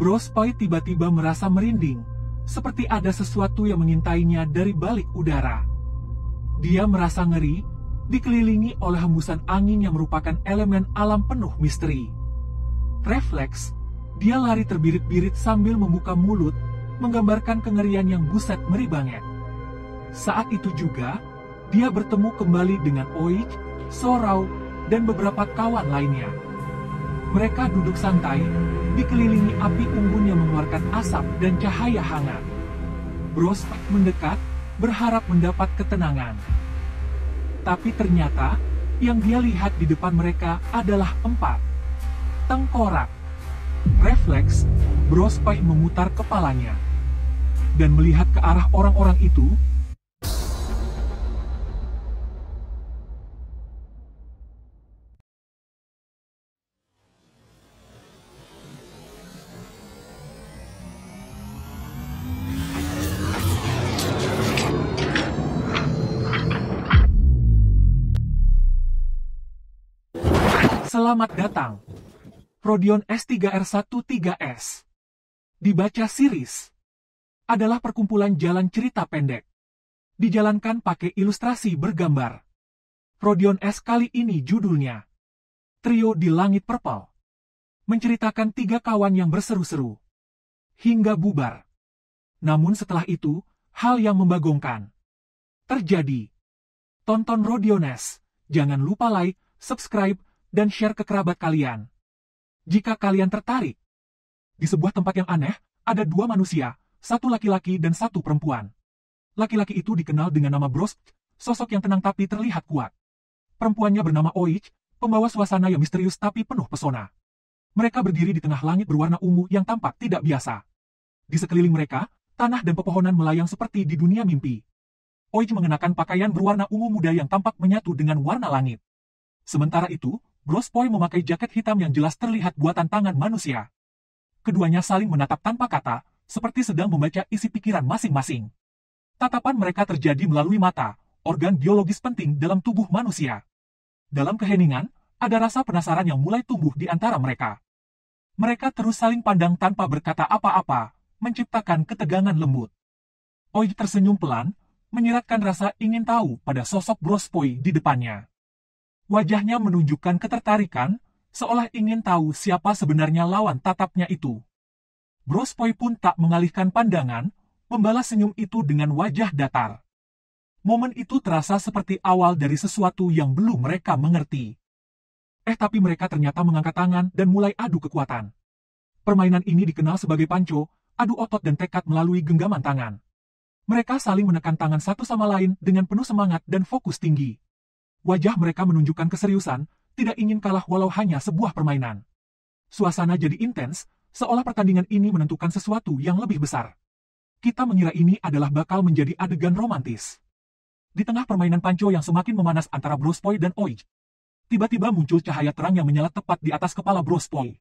Brospoy tiba-tiba merasa merinding, seperti ada sesuatu yang mengintainya dari balik udara. Dia merasa ngeri, dikelilingi oleh hembusan angin yang merupakan elemen alam penuh misteri. Refleks, dia lari terbirit-birit sambil membuka mulut, menggambarkan kengerian yang buset ngeri banget. Saat itu juga, dia bertemu kembali dengan Oich, Sorrow, dan beberapa kawan lainnya. Mereka duduk santai, dikelilingi api unggun yang mengeluarkan asap dan cahaya hangat. Brospoy mendekat, berharap mendapat ketenangan. Tapi ternyata, yang dia lihat di depan mereka adalah 4 tengkorak. Refleks, Brospoy memutar kepalanya dan melihat ke arah orang-orang itu. Selamat datang. Prodion S3R13S. Dibaca series. Adalah perkumpulan jalan cerita pendek. Dijalankan pakai ilustrasi bergambar. Prodion S kali ini judulnya Trio di Langit Purple. Menceritakan 3 kawan yang berseru-seru hingga bubar. Namun setelah itu, hal yang membagongkan terjadi. Tonton Prodion S. Jangan lupa like, subscribe, dan share ke kerabat kalian. Jika kalian tertarik. Di sebuah tempat yang aneh, ada 2 manusia, 1 laki-laki dan 1 perempuan. Laki-laki itu dikenal dengan nama Bros, sosok yang tenang tapi terlihat kuat. Perempuannya bernama Oich, pembawa suasana yang misterius tapi penuh pesona. Mereka berdiri di tengah langit berwarna ungu yang tampak tidak biasa. Di sekeliling mereka, tanah dan pepohonan melayang seperti di dunia mimpi. Oich mengenakan pakaian berwarna ungu muda yang tampak menyatu dengan warna langit. Sementara itu, Brospoy memakai jaket hitam yang jelas terlihat buatan tangan manusia. Keduanya saling menatap tanpa kata, seperti sedang membaca isi pikiran masing-masing. Tatapan mereka terjadi melalui mata, organ biologis penting dalam tubuh manusia. Dalam keheningan, ada rasa penasaran yang mulai tumbuh di antara mereka. Mereka terus saling pandang tanpa berkata apa-apa, menciptakan ketegangan lembut. Oich tersenyum pelan, menyiratkan rasa ingin tahu pada sosok Brospoy di depannya. Wajahnya menunjukkan ketertarikan, seolah ingin tahu siapa sebenarnya lawan tatapnya itu. Brospoy pun tak mengalihkan pandangan, membalas senyum itu dengan wajah datar. Momen itu terasa seperti awal dari sesuatu yang belum mereka mengerti. Tapi mereka ternyata mengangkat tangan dan mulai adu kekuatan. Permainan ini dikenal sebagai panco, adu otot dan tekad melalui genggaman tangan. Mereka saling menekan tangan satu sama lain dengan penuh semangat dan fokus tinggi. Wajah mereka menunjukkan keseriusan, tidak ingin kalah walau hanya sebuah permainan. Suasana jadi intens, seolah pertandingan ini menentukan sesuatu yang lebih besar. Kita mengira ini adalah bakal menjadi adegan romantis. Di tengah permainan panco yang semakin memanas antara Brospoy dan Oich, tiba-tiba muncul cahaya terang yang menyala tepat di atas kepala Brospoy.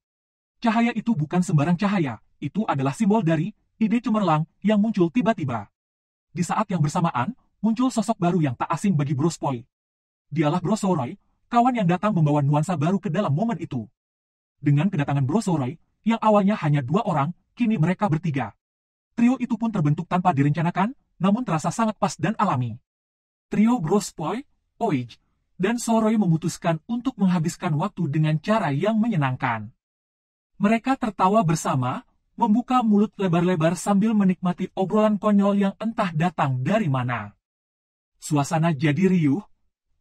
Cahaya itu bukan sembarang cahaya, itu adalah simbol dari ide cemerlang yang muncul tiba-tiba. Di saat yang bersamaan, muncul sosok baru yang tak asing bagi Brospoy. Dialah Brosoroy, kawan yang datang membawa nuansa baru ke dalam momen itu. Dengan kedatangan Brosoroy, yang awalnya hanya 2 orang, kini mereka bertiga. Trio itu pun terbentuk tanpa direncanakan, namun terasa sangat pas dan alami. Trio Brospoy, Oich, dan Soroy memutuskan untuk menghabiskan waktu dengan cara yang menyenangkan. Mereka tertawa bersama, membuka mulut lebar-lebar sambil menikmati obrolan konyol yang entah datang dari mana. Suasana jadi riuh,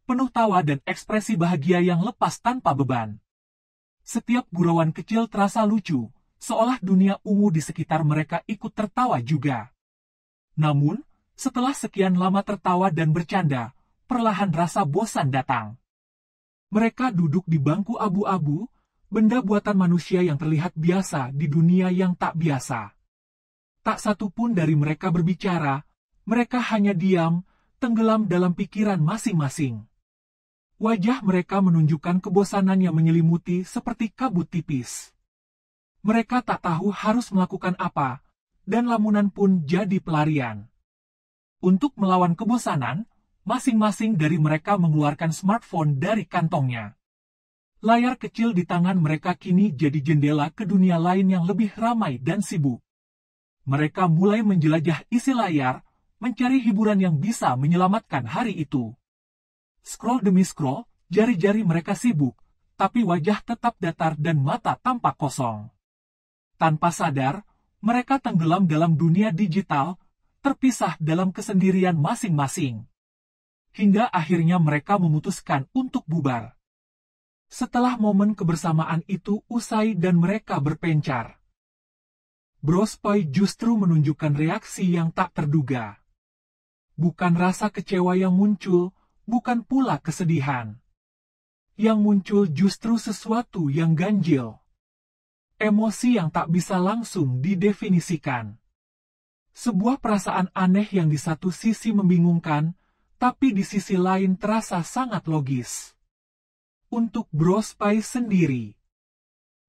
penuh tawa dan ekspresi bahagia yang lepas tanpa beban. Setiap gurauan kecil terasa lucu, seolah dunia ungu di sekitar mereka ikut tertawa juga. Namun, setelah sekian lama tertawa dan bercanda, perlahan rasa bosan datang. Mereka duduk di bangku abu-abu, benda buatan manusia yang terlihat biasa di dunia yang tak biasa. Tak satu pun dari mereka berbicara, mereka hanya diam, tenggelam dalam pikiran masing-masing. Wajah mereka menunjukkan kebosanan yang menyelimuti seperti kabut tipis. Mereka tak tahu harus melakukan apa, dan lamunan pun jadi pelarian. Untuk melawan kebosanan, masing-masing dari mereka mengeluarkan smartphone dari kantongnya. Layar kecil di tangan mereka kini jadi jendela ke dunia lain yang lebih ramai dan sibuk. Mereka mulai menjelajah isi layar, mencari hiburan yang bisa menyelamatkan hari itu. Scroll demi scroll, jari-jari mereka sibuk, tapi wajah tetap datar dan mata tampak kosong. Tanpa sadar, mereka tenggelam dalam dunia digital, terpisah dalam kesendirian masing-masing. Hingga akhirnya mereka memutuskan untuk bubar. Setelah momen kebersamaan itu usai dan mereka berpencar, Bros Pai justru menunjukkan reaksi yang tak terduga. Bukan rasa kecewa yang muncul, bukan pula kesedihan. Yang muncul justru sesuatu yang ganjil. Emosi yang tak bisa langsung didefinisikan. Sebuah perasaan aneh yang di satu sisi membingungkan, tapi di sisi lain terasa sangat logis. Untuk Bros Pai sendiri.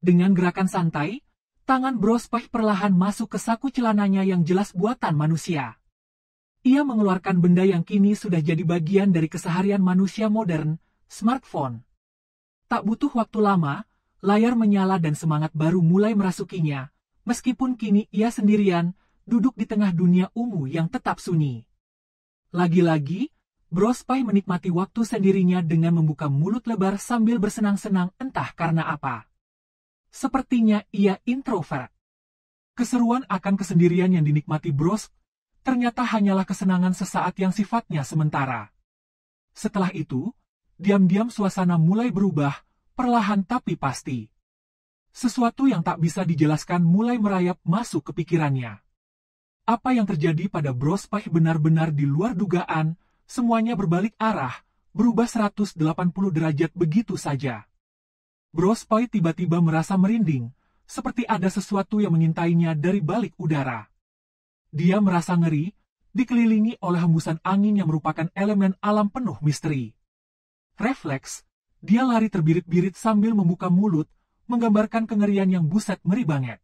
Dengan gerakan santai, tangan Bros Pai perlahan masuk ke saku celananya yang jelas buatan manusia. Ia mengeluarkan benda yang kini sudah jadi bagian dari keseharian manusia modern, smartphone. Tak butuh waktu lama, layar menyala dan semangat baru mulai merasukinya, meskipun kini ia sendirian, duduk di tengah dunia ungu yang tetap sunyi. Lagi-lagi, Bros Pai menikmati waktu sendirinya dengan membuka mulut lebar sambil bersenang-senang entah karena apa. Sepertinya ia introvert. Keseruan akan kesendirian yang dinikmati Bros ternyata hanyalah kesenangan sesaat yang sifatnya sementara. Setelah itu, diam-diam suasana mulai berubah, perlahan tapi pasti. Sesuatu yang tak bisa dijelaskan mulai merayap masuk ke pikirannya. Apa yang terjadi pada Bros Pai benar-benar di luar dugaan, semuanya berbalik arah, berubah 180 derajat begitu saja. Bros Pai tiba-tiba merasa merinding, seperti ada sesuatu yang mengintainya dari balik udara. Dia merasa ngeri, dikelilingi oleh hembusan angin yang merupakan elemen alam penuh misteri. Refleks, dia lari terbirit-birit sambil membuka mulut, menggambarkan kengerian yang buset ngeri banget.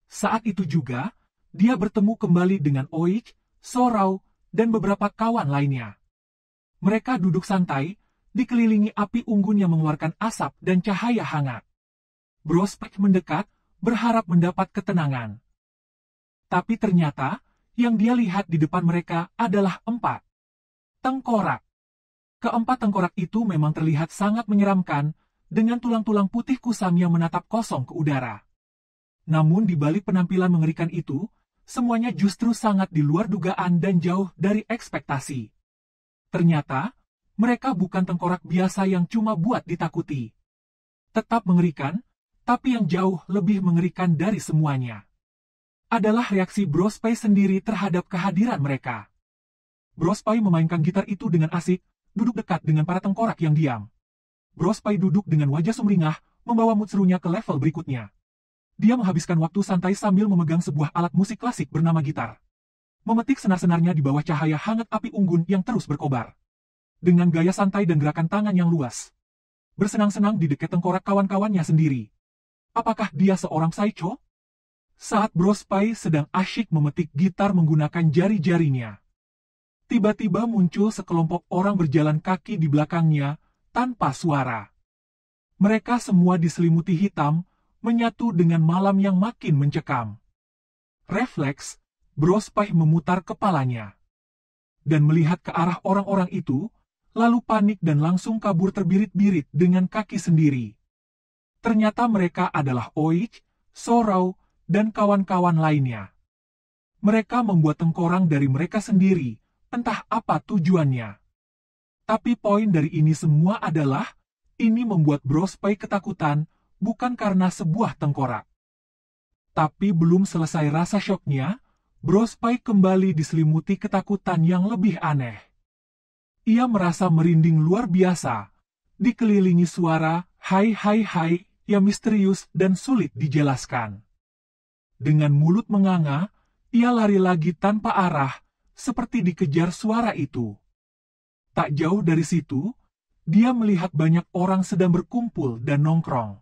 Saat itu juga, dia bertemu kembali dengan Oich, Sorau, dan beberapa kawan lainnya. Mereka duduk santai, dikelilingi api unggun yang mengeluarkan asap dan cahaya hangat. Bros Pai mendekat, berharap mendapat ketenangan. Tapi ternyata, yang dia lihat di depan mereka adalah 4 tengkorak. Keempat tengkorak itu memang terlihat sangat menyeramkan, dengan tulang-tulang putih kusam yang menatap kosong ke udara. Namun di balik penampilan mengerikan itu, semuanya justru sangat di luar dugaan dan jauh dari ekspektasi. Ternyata, mereka bukan tengkorak biasa yang cuma buat ditakuti. Tetap mengerikan, tapi yang jauh lebih mengerikan dari semuanya adalah reaksi Bros Pai sendiri terhadap kehadiran mereka. Bros Pai memainkan gitar itu dengan asik, duduk dekat dengan para tengkorak yang diam. Bros Pai duduk dengan wajah sumringah, membawa mood serunya ke level berikutnya. Dia menghabiskan waktu santai sambil memegang sebuah alat musik klasik bernama gitar. Memetik senar-senarnya di bawah cahaya hangat api unggun yang terus berkobar. Dengan gaya santai dan gerakan tangan yang luas. Bersenang-senang di dekat tengkorak kawan-kawannya sendiri. Apakah dia seorang psycho? Saat Bros Pai sedang asyik memetik gitar menggunakan jari-jarinya, tiba-tiba muncul sekelompok orang berjalan kaki di belakangnya, tanpa suara. Mereka semua diselimuti hitam, menyatu dengan malam yang makin mencekam. Refleks, Bros Pai memutar kepalanya. Dan melihat ke arah orang-orang itu, lalu panik dan langsung kabur terbirit-birit dengan kaki sendiri. Ternyata mereka adalah Oich, Sorau, dan kawan-kawan lainnya. Mereka membuat tengkorang dari mereka sendiri, entah apa tujuannya. Tapi poin dari ini semua adalah, ini membuat Bros Pai ketakutan, bukan karena sebuah tengkorak. Tapi belum selesai rasa syoknya, Bros Pai kembali diselimuti ketakutan yang lebih aneh. Ia merasa merinding luar biasa, dikelilingi suara, hai hai hai, yang misterius dan sulit dijelaskan. Dengan mulut menganga, ia lari lagi tanpa arah, seperti dikejar suara itu. Tak jauh dari situ, dia melihat banyak orang sedang berkumpul dan nongkrong.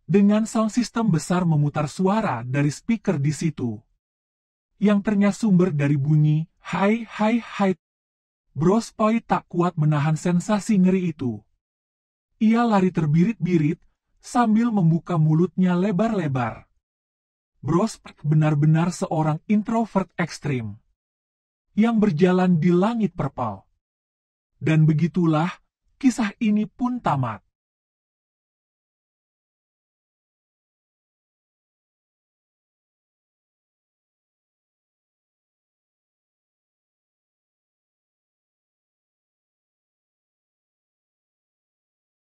Dengan sound system besar memutar suara dari speaker di situ. Yang ternyata sumber dari bunyi, hai hai hai. Bros Pai tak kuat menahan sensasi ngeri itu. Ia lari terbirit-birit sambil membuka mulutnya lebar-lebar. Prospect benar-benar seorang introvert ekstrim yang berjalan di langit purple. Dan begitulah kisah ini pun tamat.